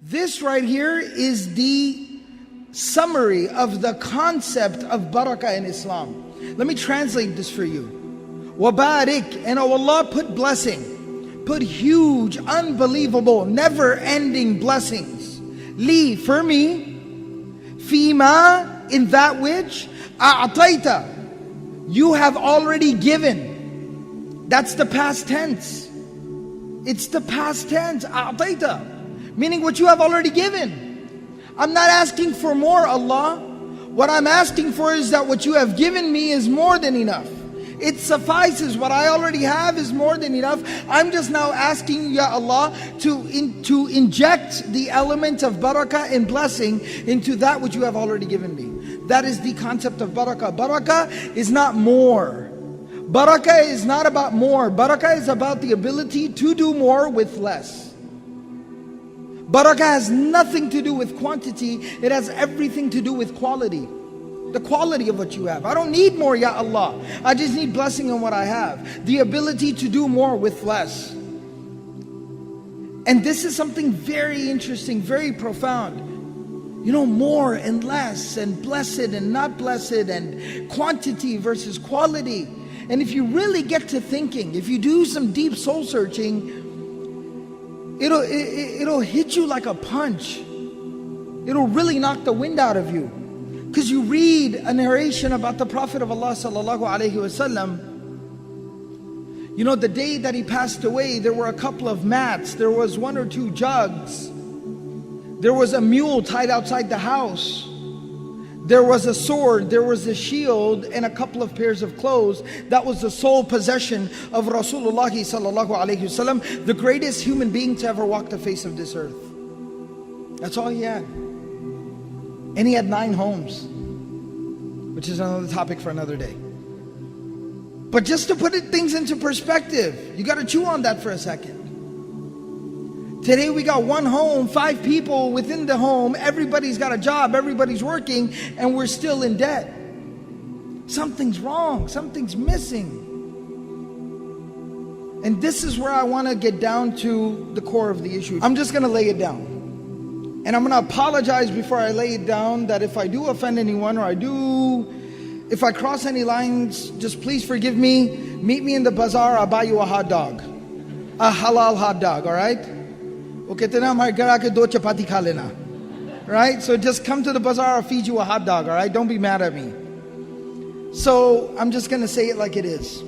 This right here is the summary of the concept of barakah in Islam. Let me translate this for you. Wabarik, and oh Allah, put blessing, put huge, unbelievable, never-ending blessings. Li, for me, fima, in that which a'taita, you have already given. That's the past tense. It's the past tense, a'taita, meaning what you have already given. I'm not asking for more, Allah. What I'm asking for is that what you have given me is more than enough. It suffices. What I already have is more than enough. I'm just now asking you, Ya Allah, to inject the element of barakah and blessing into that which you have already given me. That is the concept of barakah. Barakah is not more. Barakah is not about more. Barakah is about the ability to do more with less. Barakah has nothing to do with quantity. It has everything to do with quality. The quality of what you have. I don't need more, Ya Allah. I just need blessing on what I have. The ability to do more with less. And this is something very interesting, very profound. You know, more and less, and blessed and not blessed, and quantity versus quality. And if you really get to thinking, if you do some deep soul searching, it'll hit you like a punch. It'll really knock the wind out of you. Because you read a narration about the Prophet of Allah sallallahu alaihi wasallam. You know, the day that he passed away, there were a couple of mats. There was 1 or 2 jugs. There was a mule tied outside the house. There was a sword, there was a shield, and a couple of pairs of clothes. That was the sole possession of Rasulullah sallallahu alaihi wasallam, the greatest human being to ever walk the face of this earth. That's all he had. And he had 9 homes, which is another topic for another day. But just to put things into perspective, you got to chew on that for a second. Today we got 1 home, 5 people within the home, everybody's got a job, everybody's working, and we're still in debt. Something's wrong, something's missing. And this is where I want to get down to the core of the issue. I'm just going to lay it down. And I'm going to apologize before I lay it down that if I do offend anyone, or if I cross any lines, just please forgive me. Meet me in the bazaar, I'll buy you a hot dog. A halal hot dog, alright? Right? So just come to the bazaar, I'll feed you a hot dog, alright? Don't be mad at me. So I'm just going to say it like it is.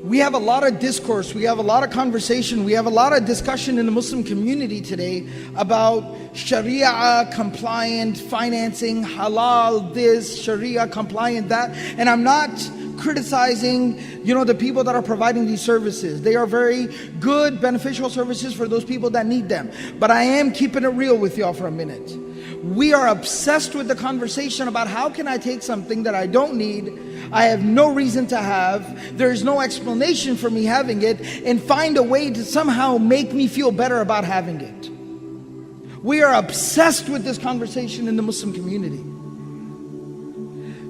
We have a lot of discourse, we have a lot of conversation, we have a lot of discussion in the Muslim community today about Sharia compliant financing, halal this, Sharia compliant that. And I'm not criticizing, the people that are providing these services. They are very good, beneficial services for those people that need them. But I am keeping it real with y'all for a minute. We are obsessed with the conversation about how can I take something that I don't need, I have no reason to have, there is no explanation for me having it, and find a way to somehow make me feel better about having it. We are obsessed with this conversation in the Muslim community.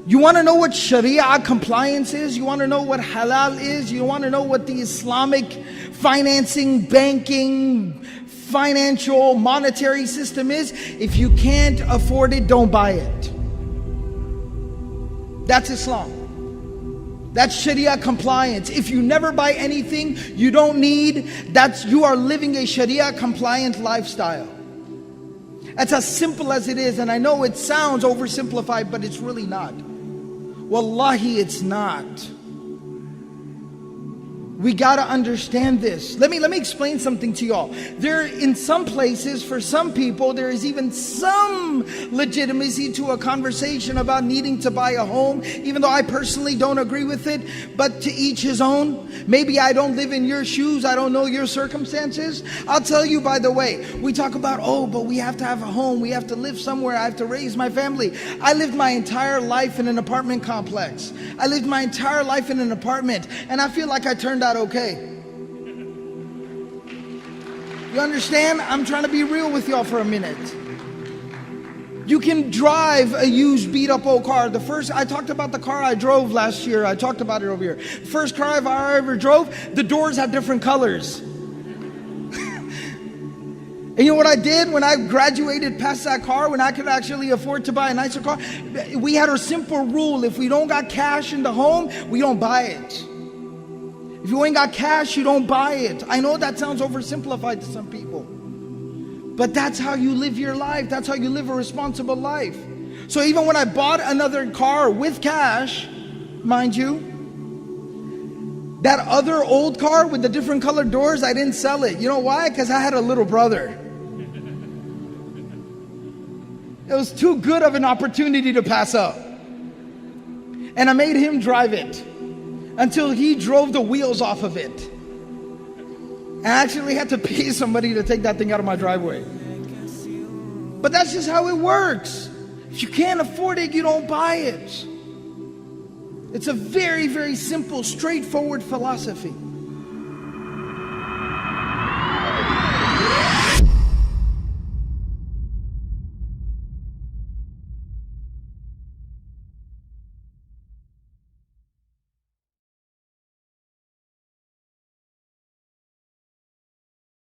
You want to know what Sharia compliance is? You want to know what halal is? You want to know what the Islamic financing, banking, financial, monetary system is? If you can't afford it, don't buy it. That's Islam. That's Sharia compliance. If you never buy anything you don't need, you are living a Sharia compliant lifestyle. That's as simple as it is. And I know it sounds oversimplified, but it's really not. Wallahi, it's not. We gotta understand this. Let me explain something to y'all. In some places, for some people, there is even some legitimacy to a conversation about needing to buy a home, even though I personally don't agree with it, but to each his own. Maybe I don't live in your shoes, I don't know your circumstances. I'll tell you, by the way, we talk about, but we have to have a home, we have to live somewhere, I have to raise my family. I lived my entire life in an apartment complex. I lived my entire life in an apartment, and I feel like I turned out okay. You understand? I'm trying to be real with y'all for a minute. You can drive a used beat up old car. I talked about the car I drove last year. I talked about it over here. The first car I ever drove, the doors had different colors. And you know what I did when I graduated past that car, when I could actually afford to buy a nicer car? We had a simple rule: if we don't got cash in the home, we don't buy it. If you ain't got cash, you don't buy it. I know that sounds oversimplified to some people, but that's how you live your life. That's how you live a responsible life. So even when I bought another car with cash, mind you, that other old car with the different colored doors, I didn't sell it. You know why? Because I had a little brother. It was too good of an opportunity to pass up. And I made him drive it until he drove the wheels off of it. I actually had to pay somebody to take that thing out of my driveway. But that's just how it works. If you can't afford it, you don't buy it. It's a very, very simple, straightforward philosophy.